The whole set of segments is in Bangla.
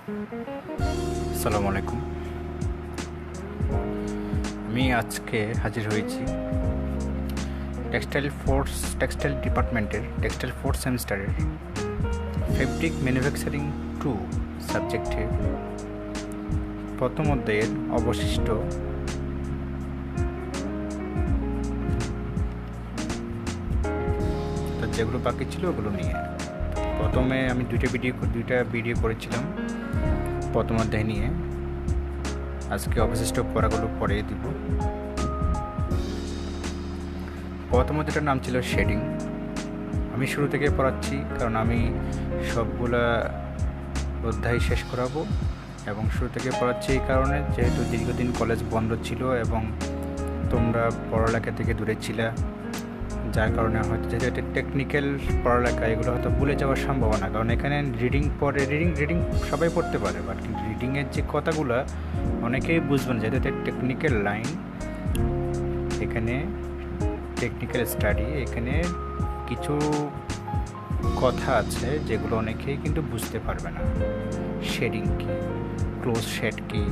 আসসালামু আলাইকুম। আমি আজকে হাজির হয়েছি টেক্সটাইল ডিপার্টমেন্টের টেক্সটাইল ফোর্থ সেমিস্টারের ফেব্রিক ম্যানুফ্যাকচারিং 2 সাবজেক্টের প্রথম অধ্যায়ের অবশিষ্ট যেগুলো বাকি ছিল ওগুলো নিয়ে। প্রথমে আমি দুইটা ভিডিও করেছিলাম প্রথম অধ্যায় নিয়ে। আজকে অবশিষ্ট পড়াগুলো পড়িয়ে দিব। প্রথম অধ্যায়টার নাম ছিল শেডিং। আমি শুরু থেকে পড়াচ্ছি কারণ আমি সবগুলা অধ্যায় শেষ করাবো এবং শুরু থেকে পড়াচ্ছি এই কারণে যেহেতু দীর্ঘদিন কলেজ বন্ধ ছিল এবং তোমরা পড়ালেখা থেকে দূরে ছিলা, যার কারণে হয়তো যেহেতু এটা টেকনিক্যাল পড়ালেখা এগুলো হয়তো ভুলে যাওয়ার সম্ভাবনা, কারণ এখানে রিডিং সবাই পড়তে পারে, বাট কিন্তু রিডিংয়ের যে কথাগুলো অনেকেই বুঝবেন, যেহেতু এটা টেকনিক্যাল লাইন, এখানে টেকনিক্যাল স্টাডি, এখানে কিছু কথা আছে যেগুলো অনেকেই কিন্তু বুঝতে পারবে না। শেডিং কি, ক্লোজ শেড কি,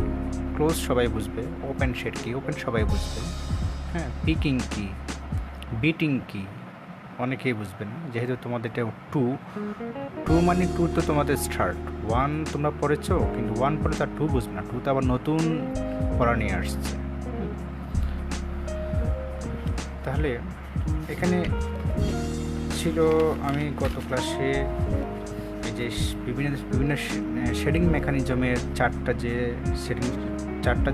ক্লোজ সবাই বুঝবে, ওপেন শেড কি, ওপেন সবাই বুঝবে, হ্যাঁ, পিকিং কি, বিটিং কি অনেকেই বুঝবে না, যেহেতু তোমাদের এটা টু মানে টু তো তোমাদের স্টার্ট, ওয়ান তোমরা পড়েছো কিন্তু ওয়ান পরে তার টু বুঝবে না, টু তো আবার নতুন পড়া নিয়ে আসছে। তাহলে এখানে ছিল, আমি গত ক্লাসে এই যে বিভিন্ন শেডিং মেকানিজমের চারটা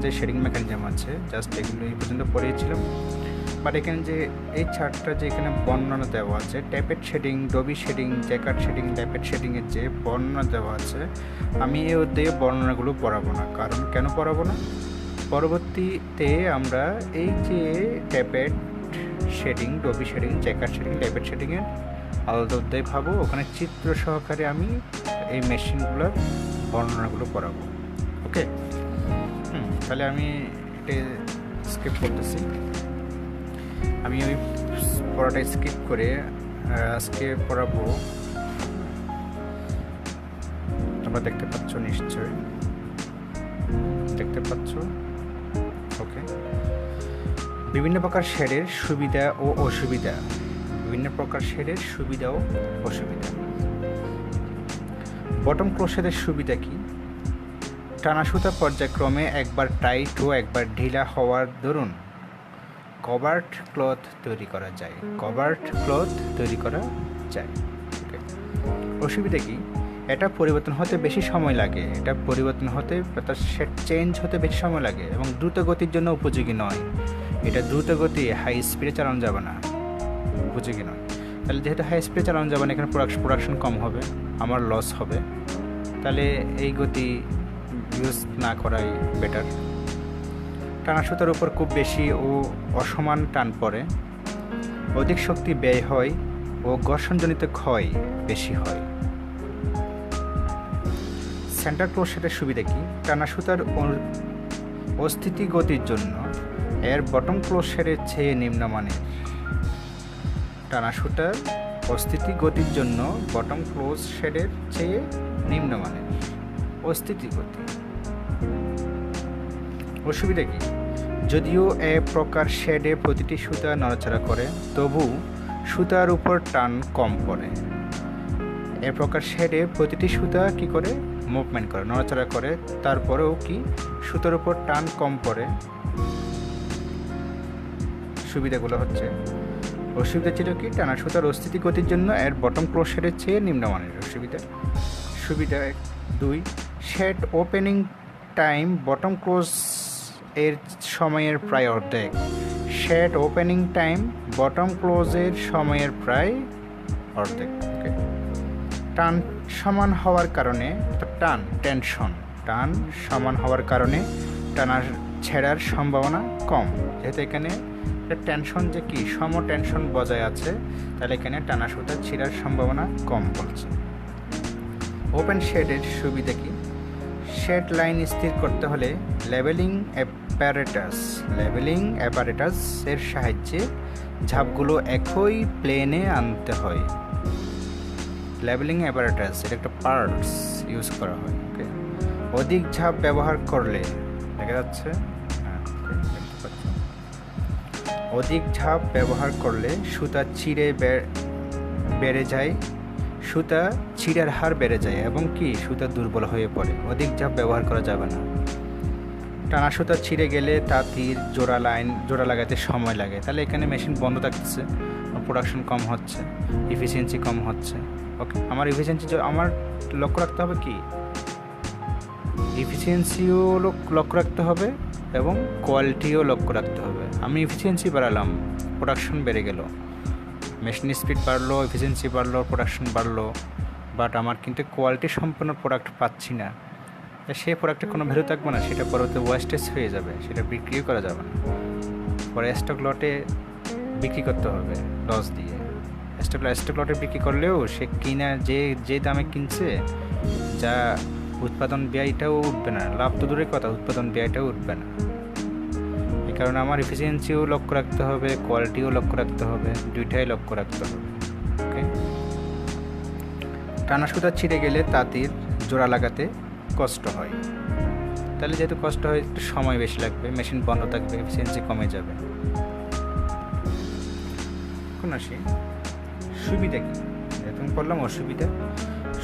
যে শেডিং মেকানিজম আছে, জাস্ট এগুলো এই পর্যন্ত পড়িয়েছিলাম। বাট এখানে যে এই চারটা যে এখানে বর্ণনা দেওয়া আছে, ট্যাপেড shading, dobby shedding, jacquard shading, ল্যাপেড শেডিংয়ের যে বর্ণনা দেওয়া আছে, আমি এই অধ্যায়ে বর্ণনাগুলো পড়াবো না। কারণ কেন পড়াবো না, পরবর্তীতে আমরা এই যে ট্যাপেড shading, dobby shedding, jacquard shading, ল্যাপেড শেডিংয়ের আলাদা অধ্যায় পাবো, ওখানে চিত্র সহকারে আমি এই মেশিনগুলোর বর্ণনাগুলো পড়াবো। ওকে, তাহলে আমি এটা স্কিপ করতেছি। আমি ওই পড়াটা স্কিপ করে আজকে পড়াবো। তোমরা দেখতে পাচ্ছ, নিশ্চয়ই দেখতে পাচ্ছ। ওকে, বিভিন্ন প্রকার শেডের সুবিধা ও অসুবিধা, বটম ক্লোজ শেডের সুবিধা কি? টানা সুতা পর্যায়ক্রমে একবার টাইট ও একবার ঢিলা হওয়ার দরুন কভার্ড ক্লথ তৈরি করা যায়। অসুবিধা কি? এটা পরিবর্তন হতে বেশি সময় লাগে, তার শেড চেঞ্জ হতে বেশি সময় লাগে এবং দ্রুত গতির জন্য উপযোগী নয়। এটা দ্রুত গতি, হাই স্পিডে চালানো যাবে না, উপযোগী নয়। তাহলে যেহেতু হাই স্পিডে চালানো যাবে না, এখানে প্রোডাকশন কম হবে, আমার লস হবে, তাহলে এই গতি ইউজ না করাই বেটার। টানা সুতার উপর খুব বেশি ও অসমান টান পড়ে, অধিক শক্তি ব্যয় হয় ও ঘর্ষণজনিত ক্ষয় বেশি হয়। সেন্টার ক্লোজ শেডের সুবিধা কি? টানা সুতার অস্থিতি গতির জন্য এর বটম ক্লোজ শেডের চেয়ে নিম্নমানের। টানা সুতার অস্থিতি গতির জন্য বটম ক্লোজ শেডের চেয়ে নিম্নমানের অস্থিতি গতি। অসুবিধা কি? যদিও এ প্রকার শেডে প্রতিটি সুতা নড়াচড়া করে, তবু সুতার উপর টান কম পড়ে। এ প্রকার শেডে প্রতিটি সুতা কি করে? মুভমেন্ট করে, নড়াচড়া করে, তারপরেও কি সুতার উপর টান কম পড়ে। সুবিধাগুলো হচ্ছে, অসুবিধা ছিল কি? টানা সুতার অস্থিতি গতির জন্য এর বটম ক্লোজ শেডের চেয়ে নিম্নমানের সুবিধা 2, shed opening time bottom close এর সময়ের প্রায় অর্ধেক। শেড ওপেনিং টাইম বটম ক্লোজের সময়ের প্রায় অর্ধেক। ওকে, টান সমান হওয়ার কারণে, টান সমান হওয়ার কারণে টানার ছেঁড়ার সম্ভাবনা কম। যেহেতু এখানে টেনশন যে কি সম টেনশন বজায় আছে, তাহলে এখানে টানা সুতা ছিঁড়ার সম্ভাবনা কম বলছে। ওপেন শেডের সুবিধা কি? শেড লাইন স্থির করতে হলে লেভেলিং অ্যাপারেটাস এর সাহায্যে ঝাপগুলো একই প্লেনে আনতে হয়। লেভেলিং অ্যাপারেটাস, এটা একটা পার্টস ইউজ করা হয়। ওকে, অধিক ঝাঁপ ব্যবহার করলে দেখা যাচ্ছে, দেখতে পাচ্ছ, অধিক ঝাঁপ ব্যবহার করলে সুতা ছিঁড়ে বেড়ে যায়, সুতা ছিঁড়ার হার বেড়ে যায় এবং কি সুতা দুর্বল হয়ে পড়ে। অধিক ঝাঁপ ব্যবহার করা যাবে না। টানা সুতা ছিঁড়ে গেলে তাঁতির জোড়া লাগাতে সময় লাগে, তাহলে এখানে মেশিন বন্ধ থাকতেছে, প্রোডাকশন কম হচ্ছে, এফিসিয়েন্সি কম হচ্ছে। ওকে, আমার এফিসিয়েন্সি আমার লক্ষ্য রাখতে হবে, কি এফিসিয়েন্সিও লক্ষ্য রাখতে হবে এবং কোয়ালিটিও লক্ষ্য রাখতে হবে। আমি এফিসিয়েন্সি বাড়ালাম, প্রোডাকশন বেড়ে গেল, মেশিন স্পিড বাড়লো, এফিসিয়েন্সি বাড়লো, প্রোডাকশন বাড়লো, বাট আমার কিন্তু কোয়ালিটি সম্পন্ন প্রোডাক্ট পাচ্ছি না। সেই প্রোডাক্টে কোনো ভ্যালু থাকবে না, সেটা পরবর্তী ওয়েস্টেজ হয়ে যাবে, সেটা বিক্রিও করা যাবে না। পরে স্টক লটে বিক্রি করতে হবে লস দিয়ে। স্টক লটে বিক্রি করলেও সে কিনা যে দামে কিনছে, যা উৎপাদন ব্যয়টাও উঠবে না, লাভ তো দূরের কথা, উৎপাদন ব্যয়টাও উঠবে না। এই কারণে আমার এফিসিয়েন্সিও লক্ষ্য রাখতে হবে, কোয়ালিটিও লক্ষ্য রাখতে হবে, দুইটাই লক্ষ্য রাখতে হবে। ওকে, টানা সুতা ছিঁড়ে গেলে তাঁতির জোড়া লাগাতে কষ্ট হয়, তাহলে যেহেতু কষ্ট হয় একটু সময় বেশি লাগবে, মেশিন বন্ধ থাকবে, এফিসিয়েন্সি কমে যাবে। এখন আসি সুবিধা কি, তুমি বললাম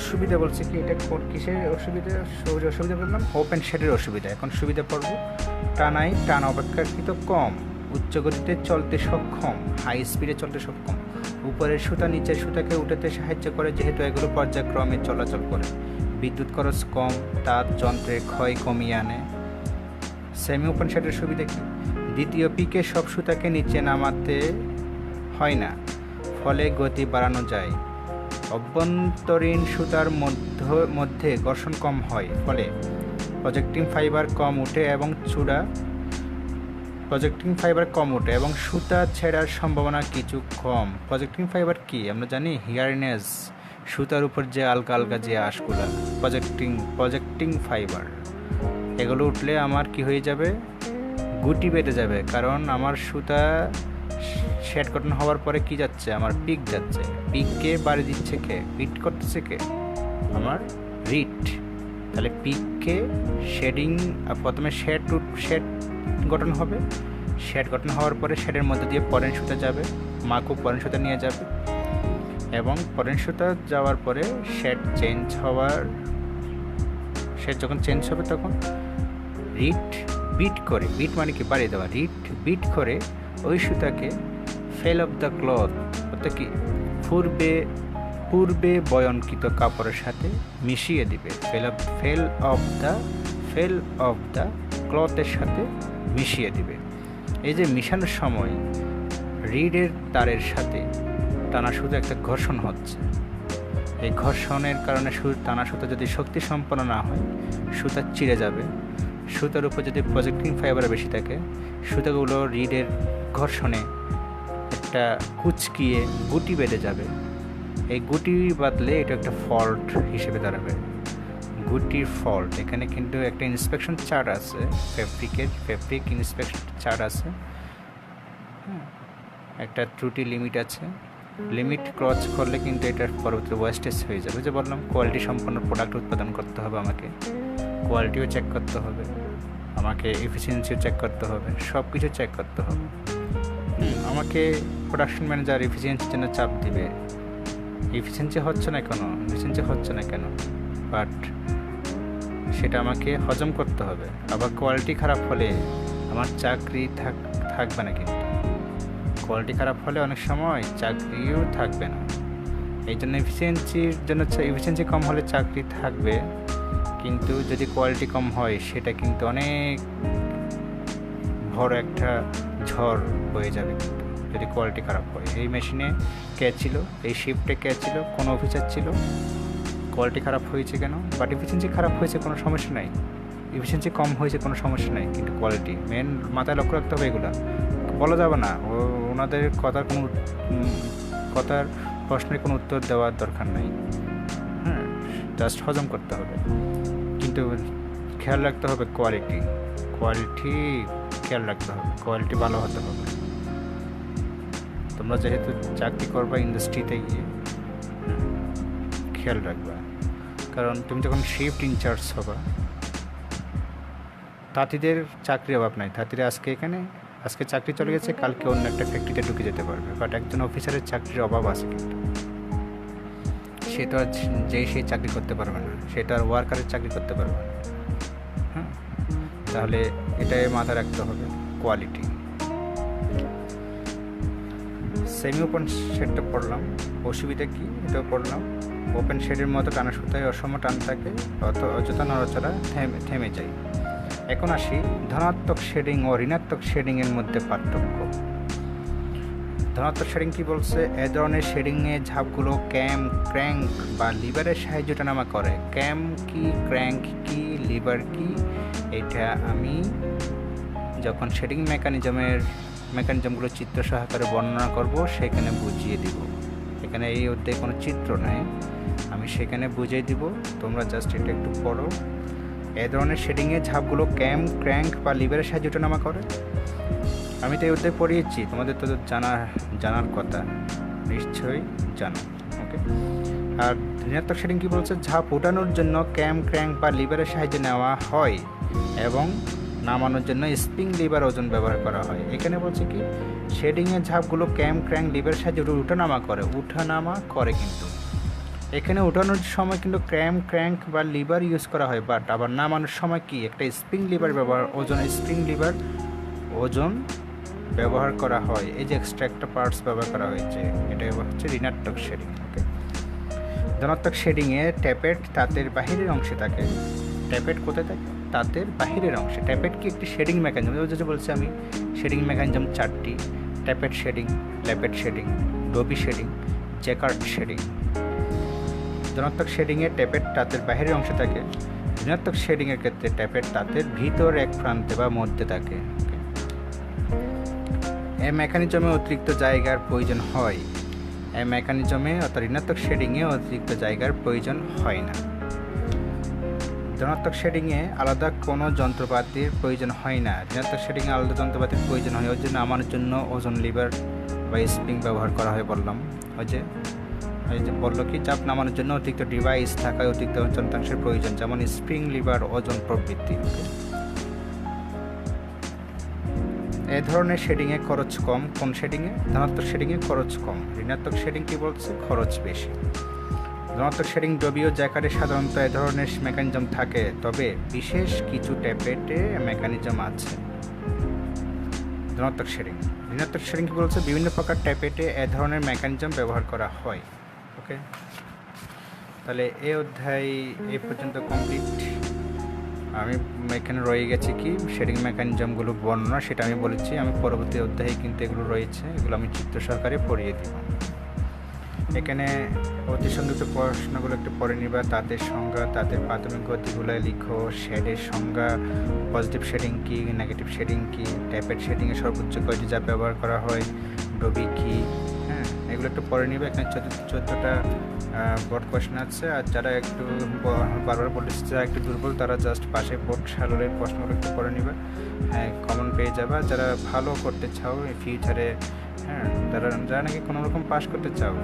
সুবিধা বলছে কি, এটা কিসের অসুবিধা বললাম, ওপেন শেডের অসুবিধা। এখন সুবিধা পড়ব, টান অপেক্ষাকৃত কম, উচ্চ গতিতে চলতে সক্ষম, হাই স্পিডে চলতে সক্ষম, উপরের সুতা নিচের সুতাকে উঠাতে সাহায্য করে যেহেতু এগুলো পর্যায়ক্রমে চলাচল করে, বিদ্যুৎ খরচ কম, তার যন্ত্রের ক্ষয় কমিয়ে আনে। সেমি ওপেন শেডের সুবিধা কি, দ্বিতীয় পিকে সব সুতাকে নিচে নামাতে হয় না, ফলে গতি বাড়ানো যায়। অভ্যন্তরীণ সুতার মধ্যে ঘর্ষণ কম হয়, ফলে প্রজেক্টিং ফাইবার কম ওঠে এবং সুতা ছেঁড়ার সম্ভাবনা কিছু কম। প্রজেক্টিং ফাইবার কি আমরা জানি, হিয়ারনেস, সুতার উপর যে আলগা যে আঁশগুলা, প্রজেক্টিং ফাইবার, এগুলো উঠলে আমার কি হয়ে যাবে, গুটি বেঁধে যাবে। কারণ আমার সুতা শেড কটন হওয়ার পরে কি যাচ্ছে, আমার পিক যাচ্ছে, পিককে বাড়ি দিচ্ছে কে, পিট করতেছে কে, আমার রিট। তাহলে পিককে শেডিং, প্রথমে শেড গঠন হবে, শেড গঠন হওয়ার পরে শেডের মধ্যে দিয়ে পরেন সুতা যাবে, মাকু পরেন সুতা নিয়ে যাবে, এবং পরেন সুতা যাওয়ার পরে শেড যখন চেঞ্জ হবে তখন বিট মানে কি বাড়িয়ে দেওয়া, বিট করে ওই সুতাকে ফেল অফ দ্য ক্লথ, অর্থাৎ কি পূর্বে বয়নকৃত কাপড়ের সাথে মিশিয়ে দিবে, ফেল অফ দ্য ক্লথের সাথে মিশিয়ে দিবে। এই যে মিশানোর সময় রিডের তারের সাথে টানা সুতা একটা ঘর্ষণ হচ্ছে, এই ঘর্ষণের কারণে টানা সুতা যদি শক্তি সম্পন্ন না হয় সুতা চিড়ে যাবে। সুতার উপর যদি প্রজেক্টিং ফাইবার বেশি থাকে, সুতাগুলো রিডের ঘর্ষণে একটা কুচকিয়ে গুটি বেঁধে যাবে। এই গুটি বাঁধলে এটা একটা ফল্ট হিসেবে দাঁড়াবে, গুটির ফল্ট। এখানে কিন্তু একটা ইন্সপেকশন চার্ট আছে, ফেব্রিক ইন্সপেকশন চার্ট আছে, একটা ত্রুটি লিমিট আছে, লিমিট ক্রস করলে কিন্তু এটার পরবর্তী ওয়েস্টেজ হয়ে যাবে। যে বললাম কোয়ালিটি সম্পন্ন প্রোডাক্ট উৎপাদন করতে হবে, আমাকে কোয়ালিটিও চেক করতে হবে, আমাকে এফিসিয়েন্সিও চেক করতে হবে, সব কিছু চেক করতে হবে। আমাকে প্রোডাকশন ম্যানেজার এফিসিয়েন্সির জন্য চাপ দিবে, এফিসিয়েন্সি হচ্ছে না কেন, বাট সেটা আমাকে হজম করতে হবে। আবার কোয়ালিটি খারাপ হলে আমার চাকরি থাকবে না, কিন্তু কোয়ালিটি খারাপ হলে অনেক সময় চাকরিও থাকবে না। এই জন্য এফিসিয়েন্সি কম হলে চাকরি থাকবে, কিন্তু যদি কোয়ালিটি কম হয় সেটা কিন্তু অনেক বড় একটা ঝড় হয়ে যাবে কিন্তু, যদি কোয়ালিটি খারাপ হয়। এই মেশিনে কে ছিল, এই শিফটে কে ছিল, কোন অফিসার ছিল, কোয়ালিটি খারাপ হয়েছে কেন, বাট এফিসিয়েন্সি খারাপ হয়েছে কোনো সমস্যা নাই, এফিসিয়েন্সি কম হয়েছে কোনো সমস্যা নাই, কিন্তু কোয়ালিটি মেন মাথায় লক্ষ্য রাখতে হবে। এগুলো বলা যাবে না, ওনাদের কথার প্রশ্নের কোনো উত্তর দেওয়ার দরকার নাই, জাস্ট হজম করতে হবে। কিন্তু খেয়াল রাখতে হবে কোয়ালিটি খেয়াল রাখতে হবে, কোয়ালিটি ভালো হতে হবে। তোমরা যেহেতু চাকরি করবা ইন্ডাস্ট্রিতে গিয়ে, খেয়াল রাখবা, কারণ তুমি যখন শিফট ইনচার্জ হবা তাঁতিদের চাকরির অভাব নাই। তাঁতিরা আজকে চাকরি চলে গেছে, কালকে অন্য একটা ফ্যাক্টরিতে ঢুকে যেতে পারবে। বাট একজন অফিসারের চাকরির অভাব আছে, কিন্তু সে তো আর সেই চাকরি করতে পারবে না, সে তো আর ওয়ার্কারের চাকরি করতে পারবে না। হ্যাঁ, তাহলে এটাই মাথায় রাখতে হবে, কোয়ালিটি। সেমি ওপেন শেডটা পড়লাম, অসুবিধা কি এটাও পড়লাম। ওপেন শেডের মতো টানা সুতায় অসম টান থাকে, অযথা নড়াচড়া থেমে যায়। এখন আসি ধনাত্মক শেডিং ও ঋণাত্মক শেডিংয়ের মধ্যে পার্থক্য। ধনাত্মক শেডিং কি বলছে? এ ধরনের শেডিংয়ে ঝাপগুলো ক্র্যাঙ্ক বা লিভারের সাহায্যে ওঠানামা করে। কি, ক্র্যাঙ্ক কি, লিভার কি, এটা আমি যখন শেডিং মেকানিজমগুলো চিত্র সহকারে বর্ণনা করব সেখানে বুঝিয়ে দিব। এখানে এই অধ্যায়ে কোনো চিত্র নেই, আমি সেখানে বুঝিয়ে দিব, তোমরা জাস্ট এটা একটু পড়ো। এ ধরনের শেডিংয়ে ঝাপগুলো ক্র্যাঙ্ক বা লিভারের সাহায্যে ওঠানামা করে। আমি তো এই অধ্যায়ে পড়িয়েছি, তোমাদের তো জানার কথা, নিশ্চয়ই জানো। ওকে। আর ঋণাত্মক শেডিং কি বলছে? ঝাপ ওঠানোর জন্য ক্র্যাঙ্ক বা লিভারের সাহায্যে নেওয়া হয় এবং নামানোর জন্য স্প্রিং লিভার ওজন ব্যবহার করা হয়। এখানে বলছে কি, শেডিংয়ের ঝাপগুলো ক্র্যাঙ্ক লিভারের সাহায্যে ওঠানামা করে, কিন্তু এখানে ওঠানোর সময় কিন্তু ক্র্যাঙ্ক বা লিভার ইউজ করা হয়, বাট আবার নামানোর সময় কি একটা স্প্রিং লিভার ওজন ব্যবহার করা হয়। এই যে এক্সট্রা একটা পার্টস ব্যবহার করা হয়েছে, এটাই হচ্ছে ঋণাত্মক শেডিং। ওকে। ধনাত্মক শেডিংয়ে ট্যাপেট তাঁতের বাহিরের অংশে থাকে। ট্যাপেট কোথায় থাকে? তাঁতের বাহিরের অংশে। ট্যাপেট কি একটি শেডিং মেকানিজম? যেটা বলছি আমি, শেডিং মেকানিজম 4টি: tappet shedding, lappet shedding, dobby shedding, jacquard shedding. ধনাত্মক শেডিংয়ে ট্যাপেট তাঁতের বাহিরের অংশে থাকে। ঋণাত্মক শেডিংয়ের ক্ষেত্রে ট্যাপেট তাঁতের ভিতর এক প্রান্তে বা মধ্যে থাকে। এই মেকানিজমে অতিরিক্ত জায়গার প্রয়োজন হয়। এই মেকানিজমে অর্থাৎ ঋণাত্মক শেডিংয়ে অতিরিক্ত জায়গার প্রয়োজন হয় না। ধনাত্মক শেডিংয়ে আলাদা কোনো যন্ত্রপাতির প্রয়োজন হয় না। ঋণাত্মক শেডিংয়ে আলাদা যন্ত্রপাতির প্রয়োজন হয়। ওই জন্য নামানোর জন্য ওজন লিভার বা স্প্রিং ব্যবহার করা হয় বললাম। ওই যে বললো কি, চাপ নামানোর জন্য অতিরিক্ত ডিভাইস থাকায় অতিরিক্ত যন্ত্রাংশের প্রয়োজন, যেমন স্প্রিং, লিভার, ওজন প্রভৃতি। এ ধরনের শেডিংয়ে খরচ কম। কোন শেডিংয়ে? ধনাত্মক শেডিংয়ে খরচ কম। ঋণাত্মক শেডিং কি বলছে? খরচ বেশি। ধনাত্মক শেডিং ডবি ও জ্যাকারে সাধারণত এ ধরনের মেকানিজম থাকে, তবে বিশেষ কিছু ট্যাপেটে মেকানিজম আছে। ধনাত্মক শেডিং। ঋণাত্মক শেডিং কি বলছে? বিভিন্ন প্রকার ট্যাপেটে এ ধরনের মেকানিজম ব্যবহার করা হয়। ওকে, তাহলে এই অধ্যায় এই পর্যন্ত কমপ্লিট। আমি এখানে রয়ে গেছে কি, শেডিং মেকানিজমগুলো বর্ণনা, সেটা আমি বলেছি। আমি পরবর্তী অধ্যায়ে কিন্তু এগুলো রয়েছে, এগুলো আমি চিত্র সহকারে পড়িয়ে দিব। এখানে অতি সংক্ষিপ্ত প্রশ্নগুলো একটু পড়ে নিবা। তাদের সংজ্ঞা, তাদের প্রাথমিক গতিগুলো লিখো। শেডের সংজ্ঞা, পজিটিভ শেডিং কি, নেগেটিভ শেডিং কি, ট্যাপেট শেডিংয়ে সর্বোচ্চ কয়টি যা ব্যবহার করা হয়, ডবি কি, হ্যাঁ, এগুলো একটু পড়ে নিবে। এখানে 14টা বোর্ড কোয়েশ্চেন আছে। আর যারা একটু বারবার বলেছে যারা একটু দুর্বল, তারা জাস্ট পাশে বোর্ড সালের প্রশ্নগুলো একটু পড়ে নিবে, হ্যাঁ, কমন পেয়ে যাবা। যারা ভালো করতে চাও ফিউচারে, হ্যাঁ, যারা নাকি কোনো রকম পাস করতে চাও,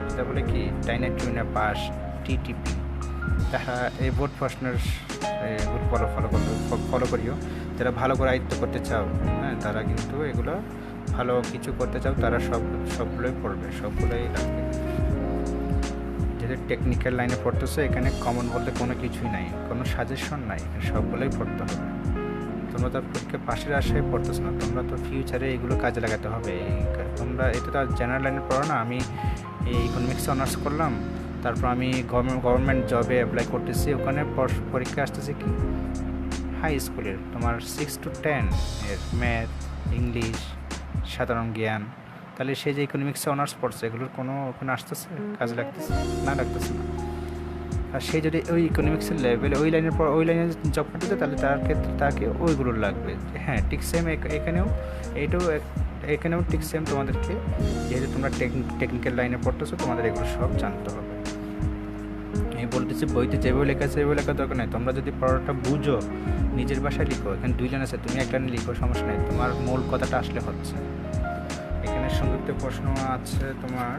সেটা বলে কি ডাইনাইট টুইনার পাস, টিটিপি, তারা এই বোর্ড প্রশ্নের ফলো করিও। যারা ভালো করে আয়ত্ত করতে চাও, হ্যাঁ, তারা কিন্তু এগুলো ভালো কিছু করতে চাও, তারা সবগুলোই পড়বে, সবগুলোই লাগবে। যেহেতু টেকনিক্যাল লাইনে পড়তেছে, এখানে কমন বলতে কোনো কিছুই নাই, কোনো সাজেশন নাই, সবগুলোই পড়তে হবে। তোমরা তো পরীক্ষা পাশের আশায় পড়তেছো না, তোমরা তো ফিউচারে এগুলো কাজে লাগাতে হবে। তোমরা এটা তো আর জেনারেল লাইনে পড়ো না। আমি এই ইকোনমিক্সে অনার্স করলাম, তারপর আমি গভর্নমেন্ট জবে অ্যাপ্লাই করতেছি। ওখানে পরীক্ষা আসতেছে কি হাই স্কুলের, তোমার 6 to 10 এর ম্যাথ, ইংলিশ, সাধারণ জ্ঞান। তাহলে সে যে ইকোনমিক্সে অনার্স পড়ছে, এগুলোর কোনো ওখানে আসতেছে, কাজে লাগতেছে না? লাগতেছে না। আর সে যদি ওই ইকোনমিক্সের লেভেলে ওই লাইনে জব করতে চায়, তাহলে তার ক্ষেত্রে তাকে ওইগুলো লাগবে। হ্যাঁ, ঠিক সেম এখানেও ঠিক সেম তোমাদেরকে, যেহেতু তোমরা টেকনিক্যাল লাইনে পড়তেছো, তোমাদের এগুলো সব জানতে হবে। আমি বলতেছি বইতে যেভাবে লেখা আছে সেভাবে লেখার দরকার নেই। তোমরা যদি পড়াটা বুঝো, নিজের ভাষায় লিখো। এখানে 2 লাইন আছে, তুমি 1 লাইনে লিখো, সমস্যা নেই, তোমার মূল কথাটা আসলে হচ্ছে। এখানে সংক্ষিপ্ত প্রশ্ন আছে তোমার,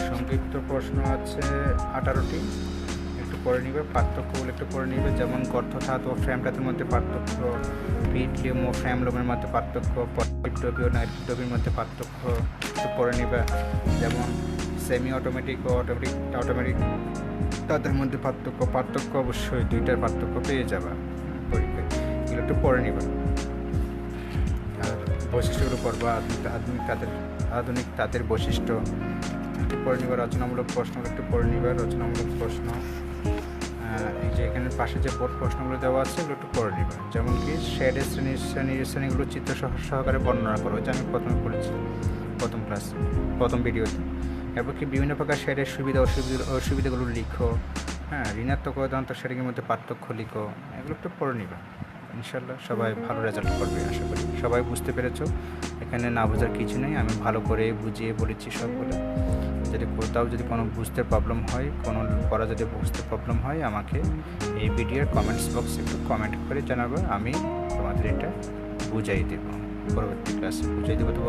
সংক্ষিপ্ত প্রশ্ন আছে 18টি, একটু পড়ে নিবে, পার্থক্যগুলো একটু পড়ে নিবে, যেমন গর্ত ধাত ও ফ্রেম ধাতুর মধ্যে পার্থক্য, পিট লিম ও ফ্রেম লোমের মধ্যে পার্থক্য, পজিটিভ ডবি ও নেগেটিভ ডবির মধ্যে পার্থক্য একটু পড়ে নিবে, যেমন সেমি অটোমেটিক ও অটোমেটিক তাদের মধ্যে পার্থক্য অবশ্যই দুইটার পার্থক্য পেয়ে যাবা পরীক্ষায়, এগুলো একটু পড়ে নিবা। আর বৈশিষ্ট্যগুলো পড়বা, আধুনিক তাদের বৈশিষ্ট্য একটু পড়ে নিবা। রচনামূলক প্রশ্নগুলো একটু পড়ে নিবা, রচনামূলক প্রশ্ন এই যে এখানে পাশে যে বোর্ড প্রশ্নগুলো দেওয়া আছে এগুলো একটু পড়ে নিবা। যেমন কি শেডের শ্রেণীগুলো চিত্র সহকারে বর্ণনা করো, যা আমি প্রথমে পড়েছি প্রথম ভিডিওতে। এরপর কি বিভিন্ন প্রকার শেডের অসুবিধাগুলো লিখো, ঋণাত্মক ও ধনাত্মক শেডিংয়ের মধ্যে পার্থক্য লিখো, এগুলো একটু পড়ে নিবা। ইনশাল্লাহ সবাই ভালো রেজাল্ট করবে আশা করি। সবাই বুঝতে পেরেছো, এখানে না বোঝার কিছু নেই, আমি ভালো করে বুঝিয়ে বলেছি সবগুলো। যদি কোথাও যদি কোনো বুঝতে প্রবলেম হয়, কোনো পড়া যদি বুঝতে প্রবলেম হয়, আমাকে এই ভিডিওর কমেন্টস বক্সে একটু কমেন্ট করে জানাবো, আমি তোমাদের এটা বুঝাই দেবো। পরবর্তী ক্লাসে বুঝিয়ে দেবো, অথবা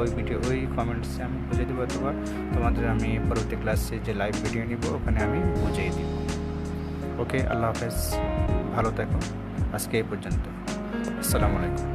ওই কমেন্টসে আমি বুঝিয়ে দেবো, অথবা তোমাদের আমি পরবর্তী ক্লাসে যে লাইভ ভিডিও নিব ওখানে আমি বুঝিয়ে দেবো। ওকে, আল্লাহ হাফেজ, ভালো থাকো। আজকে এই পর্যন্ত। আসসালামু আলাইকুম।